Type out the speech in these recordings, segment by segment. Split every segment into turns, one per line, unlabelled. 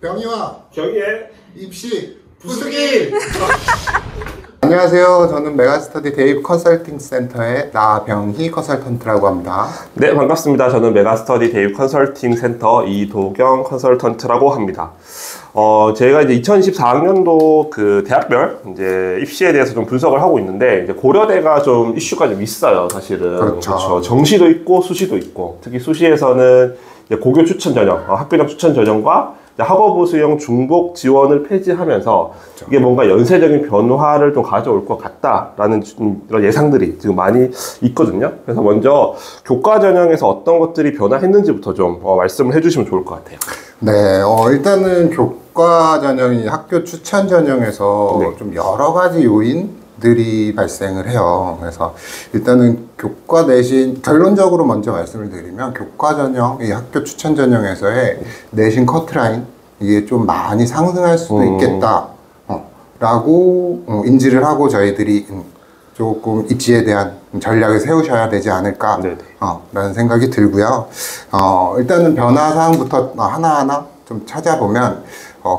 병이와
경희의
입시
부수기!
안녕하세요. 저는 메가스터디 데이브 컨설팅 센터의 나병희 컨설턴트라고 합니다.
네, 반갑습니다. 저는 메가스터디 데이브 컨설팅 센터 이도경 컨설턴트라고 합니다. 제가 이제 2024학년도 그 대학별 이제 입시에 대해서 좀 분석을 하고 있는데, 이제 고려대가 좀 이슈가 좀 있어요, 사실은.
그렇죠.
정시도 있고 수시도 있고, 특히 수시에서는 이제 고교 추천 전형, 학교장 추천 전형과 학업부 수용 중복 지원을 폐지하면서
그렇죠.
이게 뭔가 연쇄적인 변화를 좀 가져올 것 같다라는 이런 예상들이 지금 많이 있거든요. 그래서 먼저 교과 전형에서 어떤 것들이 변화했는지부터 좀 말씀을 해주시면 좋을 것 같아요.
네, 일단은 교과 전형이 학교 추천 전형에서
네.
좀 여러 가지 요인들이 발생을 해요. 그래서 일단은 교과 내신, 결론적으로 먼저 말씀을 드리면 교과 전형, 이 학교 추천 전형에서의 내신 커트라인, 이게 좀 많이 상승할 수도 있겠다 라고 인지를 하고 저희들이 조금 입시에 대한 전략을 세우셔야 되지 않을까 라는 생각이 들고요. 일단은 변화사항부터 하나하나 좀 찾아보면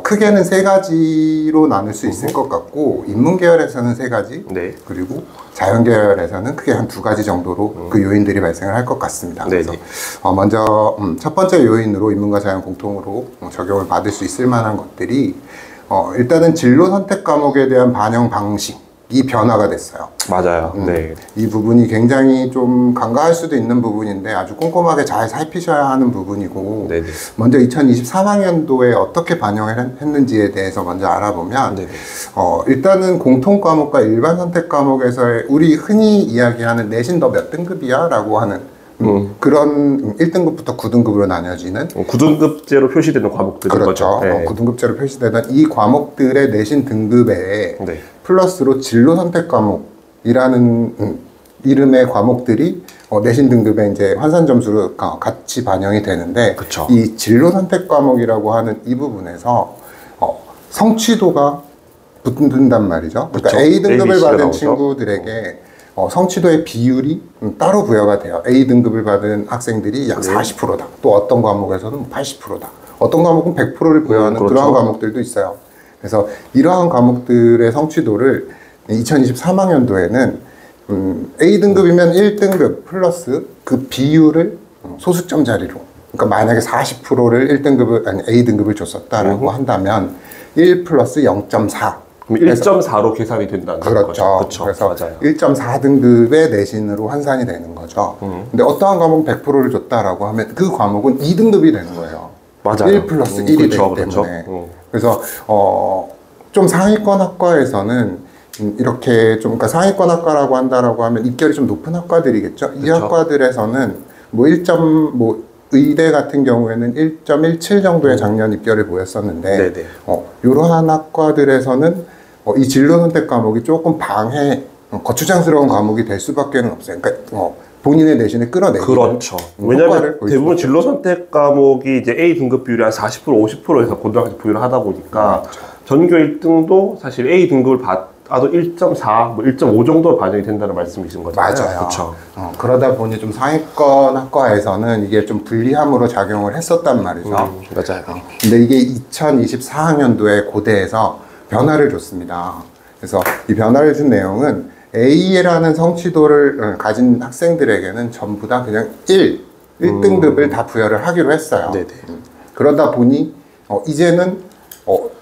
크게는 세 가지로 나눌 수 있을 것 같고, 인문계열에서는 세 가지,
네.
그리고 자연계열에서는 크게 한 두 가지 정도로 그 요인들이 발생을 할 것 같습니다. 그래서 먼저 첫 번째 요인으로 인문과 자연 공통으로 적용을 받을 수 있을 만한 것들이 일단은 진로 선택 과목에 대한 반영 방식이 변화가 됐어요.
맞아요. 네.
이 부분이 굉장히 좀 간과할 수도 있는 부분인데 아주 꼼꼼하게 잘 살피셔야 하는 부분이고,
네네.
먼저 2023학년도에 어떻게 반영을 했는지에 대해서 먼저 알아보면,
네네.
일단은 공통 과목과 일반 선택 과목에서의 우리 흔히 이야기하는 내신 너 몇 등급이야? 라고 하는 그런 1등급부터 9등급으로 나뉘어지는
9등급제로 표시되는 과목들인
그렇죠.
거죠. 네.
9등급제로 표시되는 이 과목들의 내신 등급에
네.
플러스로 진로 선택 과목이라는 이름의 과목들이 내신 등급에 이제 환산 점수로 같이 반영이 되는데,
그쵸.
이 진로 선택 과목이라고 하는 이 부분에서 성취도가 붙는단 말이죠. 그러니까
그쵸.
A 등급을
ABC가
받은
나오죠.
친구들에게 성취도의 비율이 따로 부여가 돼요. A 등급을 받은 학생들이 약 40%다. 또 어떤 과목에서는 80%다. 어떤 과목은 100%를 부여하는
그렇죠.
그러한 과목들도 있어요. 그래서 이러한 과목들의 성취도를 2023학년도에는 A 등급이면 1등급 플러스 그 비율을 소수점 자리로, 그러니까 만약에 40%를 1등급을 아니 A 등급을 줬었다라고 한다면 1 플러스 0.4
1.4로 계산이 된다는
그렇죠.
거죠. 그렇죠.
그래서
맞아요.
1.4등급의 내신으로 환산이 되는 거죠. 근데 어떠한 과목은 100%를 줬다라고 하면 그 과목은 2등급이 되는 거예요.
맞아요.
1 플러스 1이
그렇죠.
되기 때문에.
그렇죠.
그래서 좀 상위권 학과에서는 이렇게 좀, 그러니까 상위권 학과라고 한다라고 하면 입결이 좀 높은 학과들이겠죠. 이
그렇죠.
학과들에서는 의대 같은 경우에는 1.17 정도의 작년 입결을 보였었는데,
네네.
이러한 학과들에서는 이 진로 선택 과목이 조금 거추장스러운 과목이 될 수밖에 없어요. 그러니까 본인의 내신을 끌어내기는
그렇죠. 왜냐하면 대부분 진로 선택 과목이 이제 A 등급 비율이 한 40%, 50%에서 고등학교 부여를 하다 보니까 전교 1등도 사실 A 등급을 받아도 1.4, 1.5 정도 반영이 된다는 말씀이신 거잖아요.
맞아요.
그렇죠.
그러다 보니 좀 상위권 학과에서는 이게 좀 불리함으로 작용을 했었단 말이죠.
맞아요.
근데 이게 2024학년도에 고대에서 변화를 줬습니다. 그래서 이 변화를 준 내용은 A라는 성취도를 가진 학생들에게는 전부 다 그냥 1등급을 다 부여를 하기로 했어요.
네네.
그러다 보니 이제는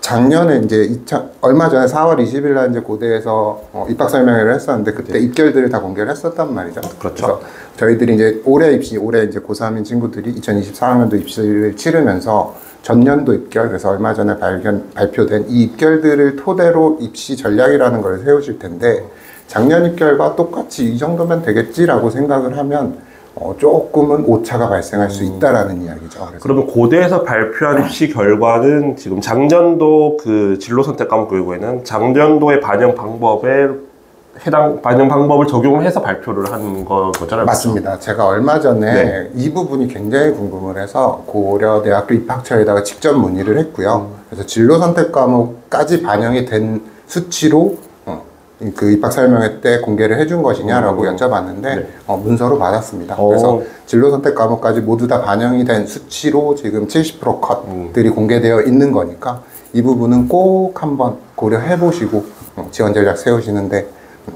작년에 이제 얼마 전에 4월 20일 날 이제 고대에서 입학 설명회를 했었는데, 그때 입결들을 다 공개를 했었단 말이죠.
그렇죠.
그래서 저희들이 이제 올해 이제 고3인 친구들이 2024학년도 입시를 치르면서 전년도 입결, 그래서 얼마 전에 발표된 이 입결들을 토대로 입시 전략이라는 걸 세우실 텐데, 작년 입결과 똑같이 이 정도면 되겠지라고 생각을 하면 조금은 오차가 발생할 수 있다라는 이야기죠.
그러면 고대에서 발표한 입시 결과는 지금 작년도 그 진로 선택 과목 교육에는 작년도의 반영 방법을 적용을 해서 발표를 하는 거잖아요.
맞습니다.
그렇죠?
제가 얼마 전에 이 부분이 굉장히 궁금을 해서 고려대학교 입학처에다가 직접 문의를 했고요. 그래서 진로 선택 과목까지 반영이 된 수치로 그 입학 설명회 때 공개를 해준 것이냐라고 여쭤봤는데
네.
문서로 받았습니다. 그래서 진로 선택 과목까지 모두 다 반영이 된 수치로 지금 70% 컷들이 공개되어 있는 거니까 이 부분은 꼭 한번 고려해 보시고 지원 전략 세우시는데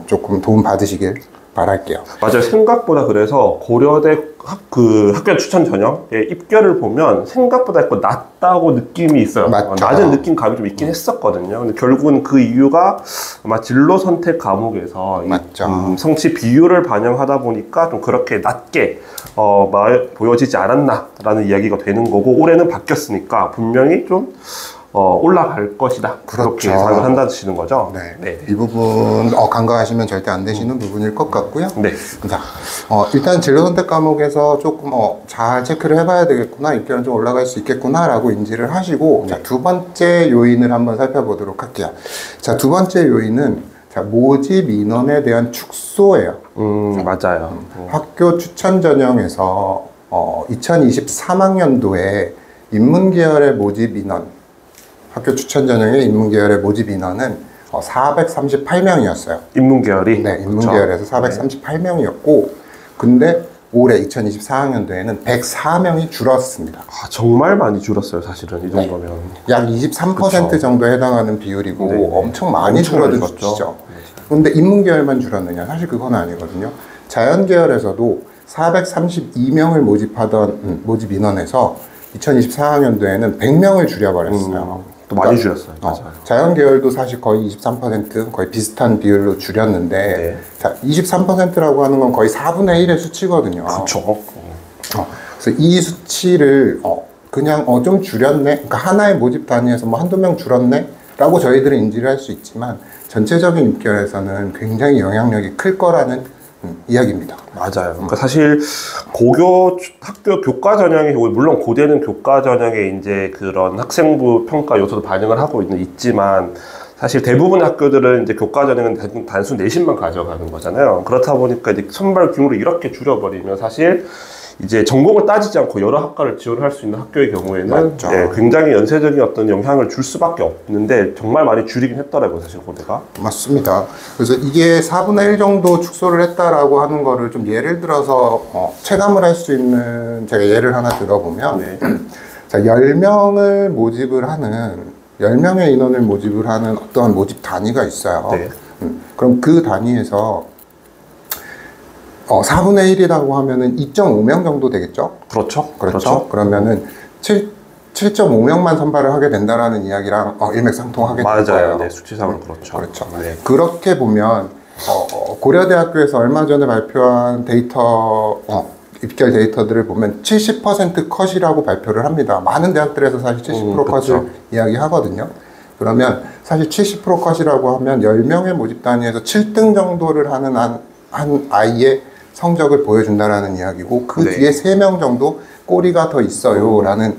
조금 도움 받으시길 바랄게요.
맞아요. 생각보다 그래서 고려대 학교 추천 전형의 입결을 보면 생각보다 약간 낮다고 느낌이 있어요.
맞죠.
낮은 느낌감이 좀 있긴 했었거든요. 근데 결국은 그 이유가 아마 진로 선택 과목에서
맞죠.
성취 비율을 반영하다 보니까 좀 그렇게 낮게 보여지지 않았나라는 이야기가 되는 거고, 올해는 바뀌었으니까 분명히 좀 올라갈 것이다. 그렇게
그렇죠.
예상을 한다시는 거죠.
네. 이 부분 간과하시면 절대 안 되시는 부분일 것 같고요.
네.
자, 일단 진로 선택 과목에서 조금 잘 체크를 해봐야 되겠구나, 입결은 좀 올라갈 수 있겠구나라고 인지를 하시고, 자, 두 번째 요인을 한번 살펴보도록 할게요. 자, 두 번째 요인은 모집 인원에 대한 축소예요.
맞아요.
학교 추천 전형에서 2023학년도에 인문계열의 모집 인원, 학교 추천 전형의 인문계열의 모집 인원은 438명이었어요.
인문계열이?
네, 인문계열에서 438명이었고, 근데 올해 2024학년도에는 104명이 줄었습니다.
정말 많이 줄었어요, 사실은. 이 정도면.
약 23%
그쵸.
정도에 해당하는 비율이고,
네.
엄청 많이
엄청
줄어든
많이 줄었죠.
수치죠. 근데 인문계열만 줄었느냐? 사실 그건 아니거든요. 자연계열에서도 432명을 모집하던 모집 인원에서 2024학년도에는 100명을 줄여버렸어요.
또 많이 줄였어요. 맞아요.
자연계열도 사실 거의 23% 거의 비슷한 비율로 줄였는데,
네.
자, 23%라고 하는 건 거의 4분의 1의 수치거든요.
그쵸.
그래서 이 수치를 그냥 좀 줄였네, 그러니까 하나의 모집 단위에서 뭐 한두 명 줄었네 라고 저희들은 인지를 할 수 있지만, 전체적인 입결에서는 굉장히 영향력이 클 거라는 이야기입니다.
맞아요. 그러니까 사실 고교 학교 교과 전형이, 물론 고대는 교과 전형에 이제 그런 학생부 평가 요소도 반영을 하고 있지만, 사실 대부분의 학교들은 이제 교과 전형은 단순 내신만 가져가는 거잖아요. 그렇다 보니까 이제 선발 규모를 이렇게 줄여버리면 사실 이제 전공을 따지지 않고 여러 학과를 지원할 수 있는 학교의 경우에는 굉장히 연쇄적인 어떤 영향을 줄 수밖에 없는데, 정말 많이 줄이긴 했더라고요, 사실 고대가.
맞습니다. 그래서 이게 4분의 1 정도 축소를 했다라고 하는 거를 좀 예를 들어서 체감을 할 수 있는, 제가 예를 하나 들어보면,
네.
자, 10명을 모집을 하는, 10명의 인원을 모집을 하는 어떠한 모집 단위가 있어요.
네.
그럼 그 단위에서 4분의 1이라고 하면은 2.5명 정도 되겠죠?
그렇죠.
그러면은 7.5명만 선발을 하게 된다라는 이야기랑 일맥상통하게 될 거예요.
맞아요. 네, 수치상은 그렇죠.
네. 그렇게 보면 고려대학교에서 얼마 전에 발표한 데이터, 입결 데이터들을 보면 70% 컷이라고 발표를 합니다. 많은 대학들에서 사실 70% 컷을 이야기하거든요. 그러면 사실 70% 컷이라고 하면 10명의 모집 단위에서 7등 정도를 하는 한 아이의 성적을 보여준다라는 이야기고, 그 뒤에 3명 정도 꼬리가 더 있어요 라는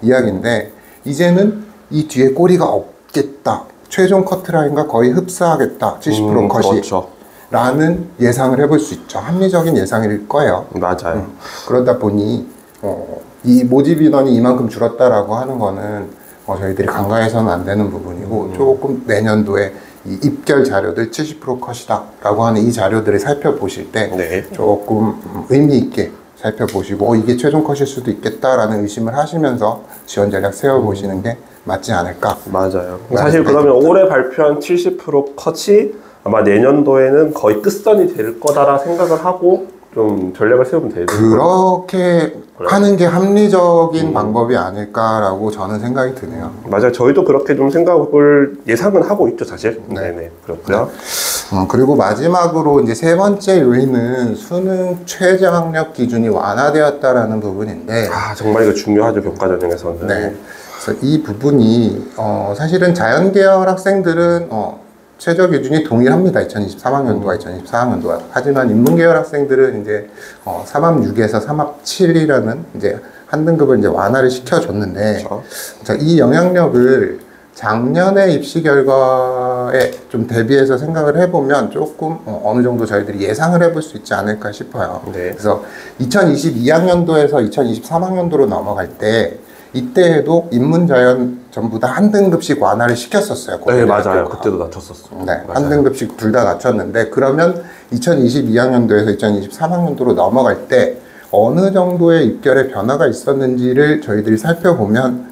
이야기인데, 이제는 이 뒤에 꼬리가 없겠다, 최종 커트라인과 거의 흡사하겠다, 70% 컷이 라는 예상을 해볼 수 있죠. 합리적인 예상일 거예요.
맞아요.
그러다 보니 이 모집 인원이 이만큼 줄었다라고 하는 거는 저희들이 간과해서는 안 되는 부분이고, 조금 내년도에 이 입결 자료들 70% 컷이다 라고 하는 이 자료들을 살펴보실 때 조금 의미 있게 살펴보시고 이게 최종 컷일 수도 있겠다라는 의심을 하시면서 지원 전략 세워보시는 게 맞지 않을까.
맞아요. 사실 그러면 올해 발표한 70% 컷이 아마 내년도에는 거의 끝선이 될 거다라 생각을 하고 좀 전략을 세우면 되죠.
그렇게 하는 게 합리적인 방법이 아닐까라고 저는 생각이 드네요.
맞아요. 저희도 그렇게 좀 생각을 예상은 하고 있죠, 사실. 네네. 그렇고요.
그리고 마지막으로 이제 세 번째 요인은 수능 최저 학력 기준이 완화되었다라는 부분인데,
정말 이거 중요하죠, 교과 전형에서는.
네. 그래서 이 부분이 사실은 자연계열 학생들은 최저 기준이 동일합니다. 2023학년도와 2024학년도와. 하지만 인문계열 학생들은 이제 3합6에서 3합7이라는 이제 한 등급을 이제 완화를 시켜줬는데, 자, 이 영향력을 작년의 입시 결과에 좀 대비해서 생각을 해보면 조금 어느 정도 저희들이 예상을 해볼 수 있지 않을까 싶어요. 그래서 2022학년도에서 2023학년도로 넘어갈 때 이때에도 인문자연 전부 다 한 등급씩 완화를 시켰었어요.
네, 맞아요.
고려대학교가.
그때도 낮췄었어.
네,
맞아요.
한 등급씩 둘 다 낮췄는데 그러면 2022학년도에서 2023학년도로 넘어갈 때 어느 정도의 입결의 변화가 있었는지를 저희들이 살펴보면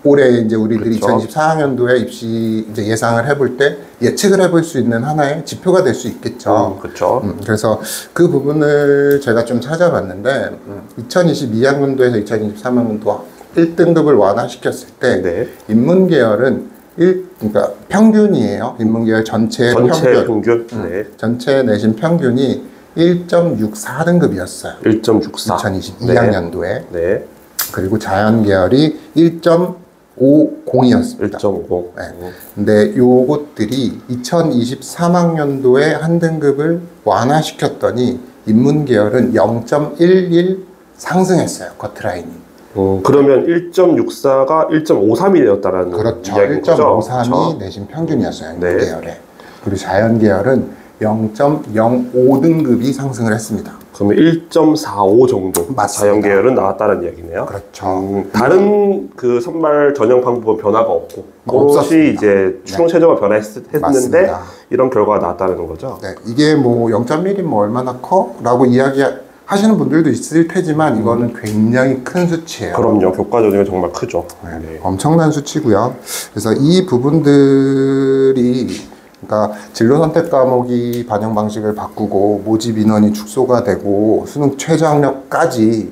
올해 이제 우리들이
그렇죠.
2024학년도에 입시 이제 예상을 해볼 때 예측을 해볼 수 있는 하나의 지표가 될 수 있겠죠.
그렇죠.
그래서 그 부분을 제가 좀 찾아봤는데 2022학년도에서 2023학년도 1등급을 완화시켰을 때
네.
인문계열은 그러니까 평균이에요. 인문계열 전체
평균. 네.
전체 내신 평균이 1.64등급이었어요.
1.64.
2022학년도에.
네.
그리고 자연계열이 1.50이었습니다.
1.50.
네. 근데 요것들이 2023학년도에 한 등급을 완화시켰더니 인문계열은 0.11 상승했어요. 커트라인이.
그러면 1.64가 1.53이 되었다라는
그렇죠.
이야기인 거죠?
1.53이
그렇죠?
내신 평균이었어요.
네.
인문계열에. 그리고 자연계열은 0.05등급이 상승을 했습니다.
그러면 1.45 정도
맞습니다.
자연계열은 나왔다는 이야기네요.
그렇죠.
다른 그 선발 전형 방법은 변화가 없고 그것이
없었습니다.
이제 추론 체제가 변화했는데
맞습니다.
이런 결과가 나왔다는 거죠.
네, 이게 뭐 0.1이 뭐 얼마나 커? 라고 이야기하시는 분들도 있을 테지만 이거는 굉장히 큰 수치예요.
그럼요. 교과 전형은 정말 크죠.
네,
네.
엄청난 수치고요. 그래서 이 부분들이 그러니까 진로 선택 과목이 반영 방식을 바꾸고 모집 인원이 축소가 되고 수능 최저학력까지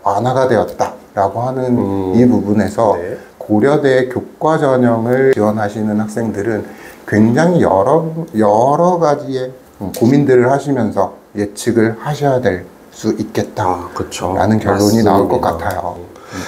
완화가 되었다라고 하는 이 부분에서
네.
고려대 교과 전형을 지원하시는 학생들은 굉장히 여러 가지의 고민들을 하시면서 예측을 하셔야 될 수 있겠다라는
그렇죠.
결론이 나올 것
맞습니다.
같아요.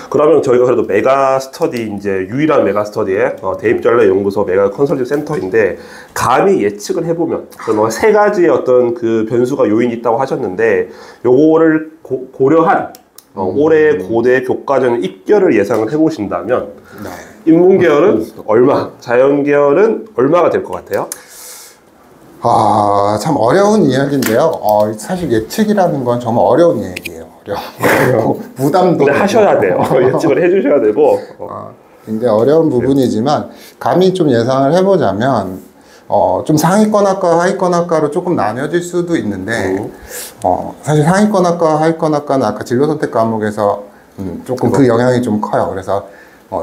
그러면 저희가 그래도 메가 스터디 이제 유일한 메가 스터디의 대입전략 연구소 메가 컨설팅 센터인데 감히 예측을 해보면 세 가지의 어떤 그 변수가 요인이 있다고 하셨는데 요거를 고려한 올해 고대 교과전 입결을 예상을 해보신다면
네.
인문계열은 얼마, 자연계열은 얼마가 될 것 같아요?
참 어려운 이야기인데요. 사실 예측이라는 건 정말 어려운 얘기예요. 어려워. 부담도.
근데 하셔야 돼요. 예측을 해주셔야 되고.
굉장히 어려운 부분이지만 감히 좀 예상을 해보자면 좀 상위권 학과, 하위권 학과로 조금 나뉘어질 수도 있는데 사실 상위권 학과, 하위권 학과는 아까 진로 선택 과목에서 조금 그 영향이 좀 커요. 그래서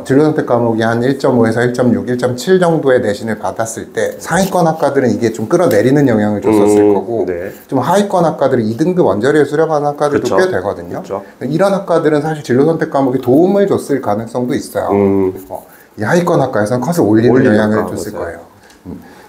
진로 선택 과목이 한 1.5에서 1.6, 1.7 정도의 내신을 받았을 때 상위권 학과들은 이게 좀 끌어내리는 영향을 줬었을 거고
네.
좀 하위권 학과들은 2등급 원저리에 수렴하는 학과들도
그쵸.
꽤 되거든요.
그쵸.
이런 학과들은 사실 진로 선택 과목이 도움을 줬을 가능성도 있어요. 이 하위권 학과에서는 컷을 올리는 영향을 줬을
맞아요.
거예요.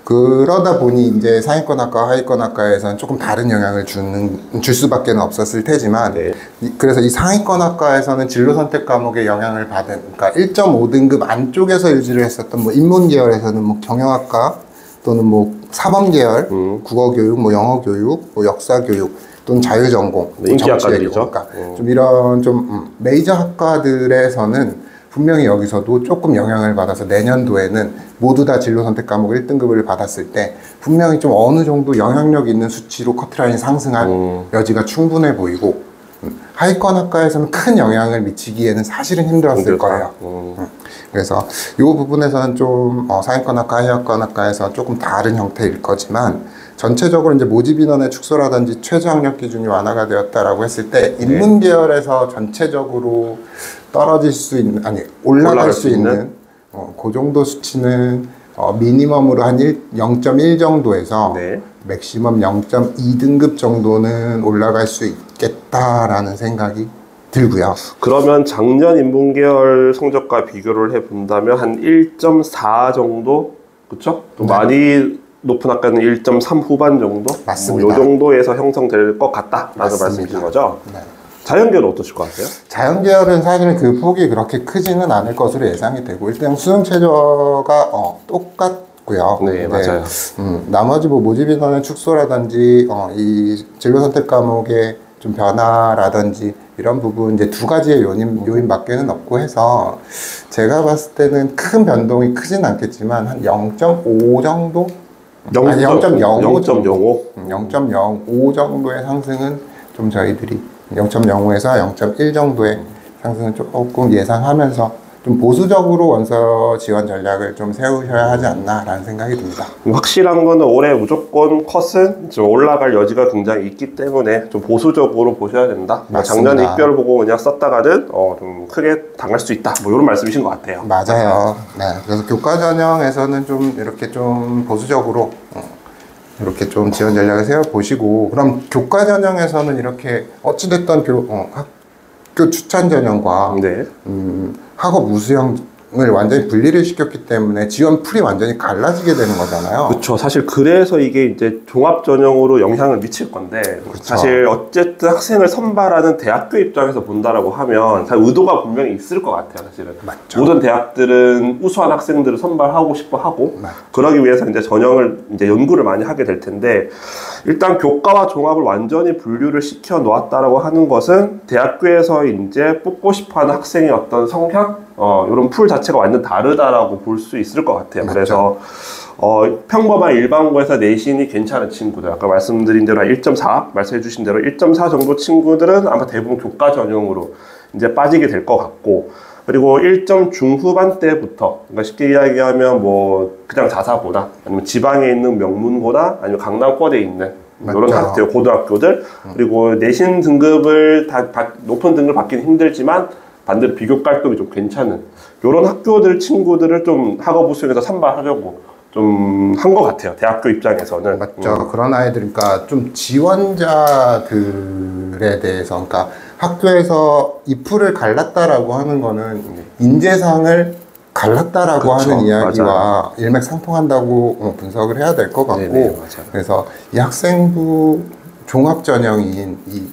그러다 보니 이제 상위권 학과, 하위권 학과에서는 조금 다른 영향을 줄 수밖에 없었을 테지만,
네.
그래서 이 상위권 학과에서는 진로 선택 과목에 영향을 받은, 그러니까 1.5등급 안쪽에서 유지를 했었던 뭐 인문 계열에서는 뭐 경영학과 또는 뭐 사범 계열, 국어 교육, 뭐 영어 교육, 뭐 역사 교육 또는 자유전공,
네, 인기 학과들이죠.
그러니까 좀 이런 좀 메이저 학과들에서는 분명히 여기서도 조금 영향을 받아서 내년도에는 모두 다 진로 선택 과목 1등급을 받았을 때 분명히 좀 어느 정도 영향력 있는 수치로 커트라인이 상승할 여지가 충분해 보이고 하위권 학과에서는 큰 영향을 미치기에는 사실은 힘들었을 거예요. 그래서 이 부분에서는 좀 상위권 학과, 하위권 학과에서 조금 다른 형태일 거지만 전체적으로 이제 모집 인원의 축소라든지 최저 학력 기준이 완화가 되었다라고 했을 때 인문 계열에서 전체적으로 떨어질 수 있는 올라갈 수 있는 그 정도 수치는 미니멈으로 한 0.1 정도에서
네.
맥시멈 0.2등급 정도는 올라갈 수 있겠다라는 생각이 들고요.
그러면 작년 인문계열 성적과 비교를 해본다면 한 1.4 정도? 그쵸? 또
네.
많이 높은 학과는 1.3 후반 정도?
맞습니다.
이 정도에서 형성될 것 같다라는
맞습니다.
말씀이신 거죠?
네.
자연계열은 어떠실 것 같아요?
자연계열은 사실은 그 폭이 그렇게 크지는 않을 것으로 예상이 되고 일단 수능 최저가 똑같고요.
네, 맞아요.
나머지 뭐 모집 인원의 축소라든지 이 진로 선택 과목의 좀 변화라든지 이런 부분 이제 두 가지의 요인밖에는 없고 해서 제가 봤을 때는 큰 변동이 크진 않겠지만 한 0.5 정도? 0.05 정도. 0.05 정도의 상승은 좀 저희들이 0.05에서 0.1 정도의 상승은 조금 예상하면서 좀 보수적으로 원서 지원 전략을 좀 세우셔야 하지 않나라는 생각이 듭니다.
확실한 거는 올해 무조건 컷은 좀 올라갈 여지가 굉장히 있기 때문에 좀 보수적으로 보셔야 된다.
맞습니다.
작년에 입결 보고 그냥 썼다가는 좀 크게 당할 수 있다. 뭐 이런 말씀이신 것 같아요.
맞아요. 네, 그래서 교과 전형에서는 좀 이렇게 좀 보수적으로 이렇게 좀 지원 전략을 세워 보시고, 그럼 교과 전형에서는 이렇게 어찌됐든 학교 추천 전형과
네.
학업 우수형을 완전히 분리를 시켰기 때문에 지원 풀이 완전히 갈라지게 되는 거잖아요.
그렇죠. 사실 그래서 이게 이제 종합 전형으로 영향을 미칠 건데,
그쵸.
사실 어쨌든 학생을 선발하는 대학교 입장에서 본다라고 하면 사실 의도가 분명히 있을 것 같아요. 사실은
맞죠.
모든 대학들은 우수한 학생들을 선발하고 싶어 하고,
맞죠.
그러기 위해서 이제 전형을 이제 연구를 많이 하게 될 텐데, 일단 교과와 종합을 완전히 분류를 시켜 놓았다라고 하는 것은 대학교에서 이제 뽑고 싶어하는 학생의 어떤 성향, 이런 풀 자체가 완전 다르다라고 볼 수 있을 것 같아요.
맞죠.
그래서 평범한 일반고에서 내신이 괜찮은 친구들, 아까 말씀드린 대로 1.4 말씀해 주신 대로 1.4 정도 친구들은 아마 대부분 교과 전형으로 이제 빠지게 될 것 같고, 그리고 1점 중후반 때부터, 그러니까 쉽게 이야기하면 뭐 그냥 자사고나 아니면 지방에 있는 명문고나 아니면 강남권에 있는 이런
맞죠.
학교, 고등학교들, 그리고 내신 등급을 높은 등급을 받기는 힘들지만 반대로 비교과 활동이 좀 괜찮은 이런 학교들 친구들을 좀 학업 우수형에서 선발하려고 좀 한 것 같아요. 대학교 입장에서는.
맞죠. 그런 아이들, 그러니까 좀 지원자들에 대해서, 그러니까 학교에서 이 풀을 갈랐다라고 하는 거는 인재상을 갈랐다라고
그쵸,
하는 이야기와
맞아요.
일맥상통한다고 분석을 해야 될 것 같고,
네네, 맞아요.
그래서 이 학생부 종합 전형인 이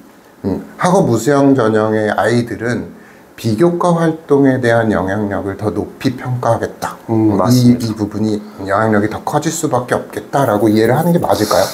학업 우수형 전형의 아이들은 비교과 활동에 대한 영향력을 더 높이 평가하겠다.
맞습니다.
이 부분이 영향력이 더 커질 수밖에 없겠다라고 이해를 하는 게 맞을까요?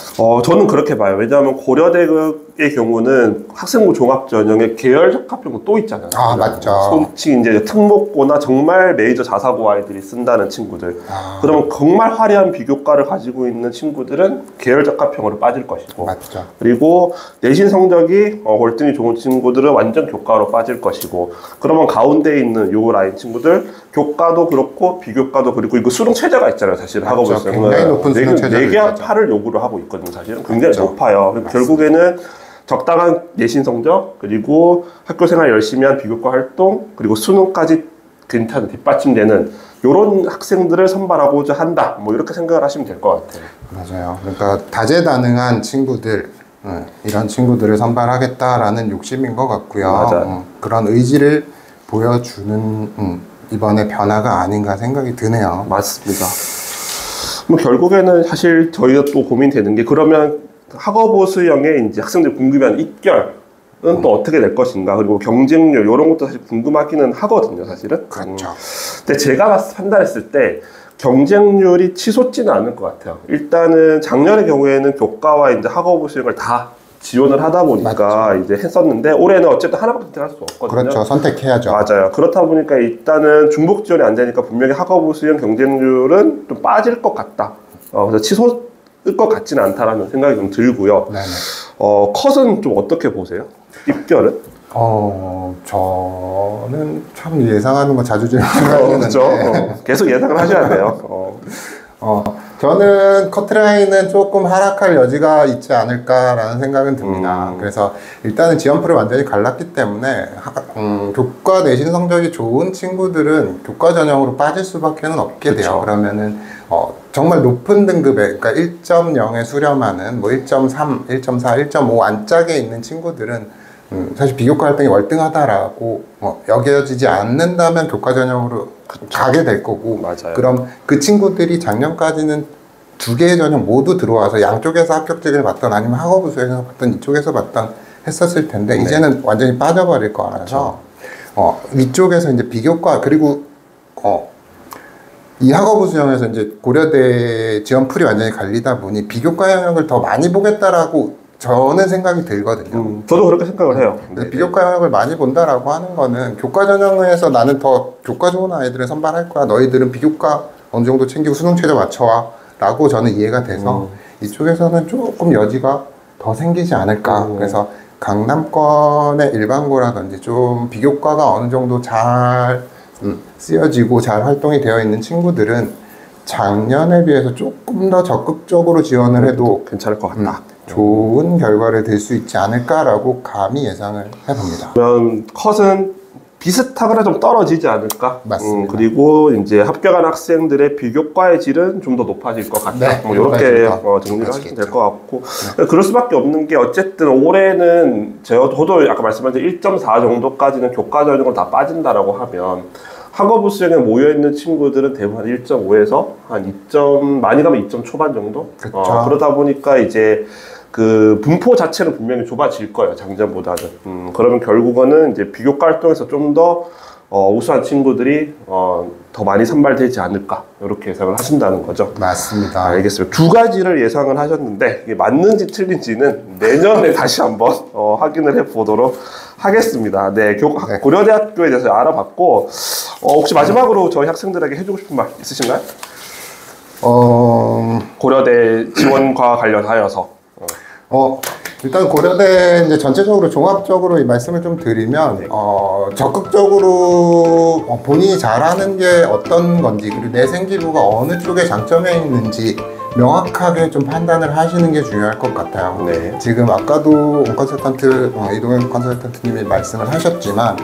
저는 그렇게 봐요. 왜냐하면 고려대의 경우는 학생부 종합 전형에 계열적 합평도 또 있잖아요.
아, 맞죠.
솔직히 이제 특목고나 정말 메이저 자사고 아이들이 쓴다는 친구들. 그러면 정말 화려한 비교과를 가지고 있는 친구들은 계열적 합평으로 빠질 것이고.
맞죠.
그리고 내신 성적이 월등히 좋은 친구들은 완전 교과로 빠질 것이고. 그러면 가운데 있는 요 라인 친구들 교과도 그렇고 비교과도 그리고 이거 수능 체제가 있잖아요. 사실 학업을
그렇죠. 굉장히 높은 수능 체제가
4개
있죠.
8을 요구를 하고 있거든요. 사실은 굉장히
맞죠.
높아요.
맞습니다.
결국에는 적당한 내신 성적, 그리고 학교 생활 열심히 한 비교과 활동, 그리고 수능까지 괜찮은 뒷받침되는 이런 학생들을 선발하고자 한다. 뭐 이렇게 생각을 하시면 될 것 같아요.
맞아요. 그러니까 다재다능한 친구들, 이런 친구들을 선발하겠다라는 욕심인 것 같고요.
맞아요.
그런 의지를 보여주는 이번에 변화가 아닌가 생각이 드네요.
맞습니다. 뭐 결국에는 사실 저희가 또 고민되는 게, 그러면 학업우수형에 이제 학생들이 궁금해하는 입결은 또 어떻게 될 것인가, 그리고 경쟁률 이런 것도 사실 궁금하기는 하거든요, 사실은.
그렇죠.
근데 제가 판단했을 때 경쟁률이 치솟지는 않을 것 같아요. 일단은 작년의 경우에는 교과와 이제 학업우수형을 다 지원을 하다 보니까 이제 했었는데, 올해는 어쨌든 하나밖에 선택할 수 없거든요.
그렇죠. 선택해야죠.
맞아요. 그렇다 보니까 일단은 중복 지원이 안 되니까 분명히 학업우수형 경쟁률은 좀 빠질 것 같다. 그래서 치솟을 것 같지는 않다라는 생각이 좀 들고요.
네네.
컷은 좀 어떻게 보세요? 입결은?
저는 참 예상하는 거 자주 생각하는데.
그렇죠. 계속 예상을 하셔야 돼요.
저는 커트라인은 조금 하락할 여지가 있지 않을까라는 생각은 듭니다. 그래서 일단은 지원풀을 완전히 갈랐기 때문에 교과 내신 성적이 좋은 친구들은 교과 전형으로 빠질 수밖에 없게 돼요.
그쵸.
그러면은 정말 높은 등급에, 그러니까 1.0에 수렴하는 뭐 1.3, 1.4, 1.5 안짝에 있는 친구들은 사실 비교과 활동이 월등하다라고 여겨지지 않는다면 교과 전형으로 가게 될 거고,
맞아요.
그럼 그 친구들이 작년까지는 두 개의 전형 모두 들어와서 양쪽에서 합격증을 받던 아니면 학업우수에서 받던 이쪽에서 받던 했었을 텐데,
네.
이제는 완전히 빠져버릴 거라서 위쪽에서 이제 비교과, 그리고 이 학업우수형에서 이제 고려대 지원풀이 완전히 갈리다 보니 비교과 영역을 더 많이 보겠다라고 저는 생각이 들거든요.
저도 그렇게 생각을 해요.
근데 비교과 영역을 많이 본다라고 하는 거는 교과 전형에서 나는 더 교과 좋은 아이들을 선발할 거야, 너희들은 비교과 어느 정도 챙기고 수능 최저 맞춰와 라고 저는 이해가 돼서 이쪽에서는 조금 여지가 더 생기지 않을까. 그래서 강남권의 일반고라든지 좀 비교과가 어느 정도 잘 쓰여지고 잘 활동이 되어 있는 친구들은 작년에 비해서 조금 더 적극적으로 지원을 해도
괜찮을 것 같다.
좋은 결과를 낼 수 있지 않을까라고 감히 예상을 해봅니다.
그러면 컷은 비슷하거나 좀 떨어지지 않을까?
맞습니다.
그리고 이제 합격한 학생들의 비교과의 질은 좀 더 높아질 것 같다.
네,
뭐 이렇게
높아질
정리를 하시면
높아지겠죠.
될 것 같고 그럴 수밖에 없는 게 어쨌든 올해는 저도 아까 말씀하신 1.4 정도까지는 교과 전형으로 다 빠진다라고 하면 학업부 수행에 모여있는 친구들은 대부분 1.5에서 한 2점, 많이 가면 2점 초반 정도?
그쵸.
그러다 보니까 이제 그 분포 자체는 분명히 좁아질 거예요, 작년보다는. 그러면 결국은 이제 비교과 활동에서 좀 더 우수한 친구들이 더 많이 선발되지 않을까, 이렇게 예상을 하신다는 거죠.
맞습니다.
알겠습니다. 두 가지를 예상을 하셨는데 이게 맞는지 틀린지는 내년에 다시 한번 확인을 해 보도록 하겠습니다. 네, 고려대학교에 대해서 알아봤고 혹시 마지막으로 저희 학생들에게 해주고 싶은 말 있으신가요? 고려대 지원과 관련하여서.
일단 고려대 이제 전체적으로 종합적으로 이 말씀을 좀 드리면 적극적으로 본인이 잘하는 게 어떤 건지 그리고 내 생기부가 어느 쪽에 장점에 있는지 명확하게 좀 판단을 하시는 게 중요할 것 같아요.
네.
지금 아까도 컨설턴트 이동현 컨설턴트님이 말씀을 하셨지만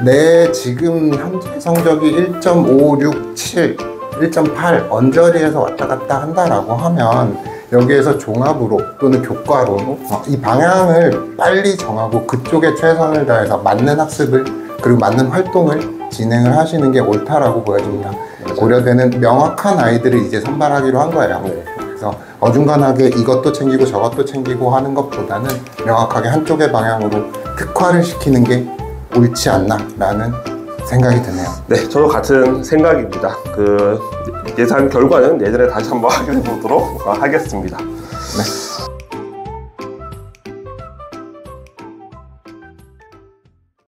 내 지금 현재 성적이 1.567, 1.8 언저리에서 왔다 갔다 한다라고 하면 여기에서 종합으로 또는 교과로 이 방향을 빨리 정하고 그쪽에 최선을 다해서 맞는 학습을 그리고 맞는 활동을 진행을 하시는 게 옳다라고 보여집니다.
맞아요.
고려대는 명확한 아이들을 이제 선발하기로 한 거예요. 그래서 어중간하게 이것도 챙기고 저것도 챙기고 하는 것보다는 명확하게 한쪽의 방향으로 특화를 시키는 게 옳지 않나라는 생각이 드네요.
네, 저도 같은 생각입니다. 그 예산 결과는 내년에 다시 한번 확인해 보도록 하겠습니다.
네.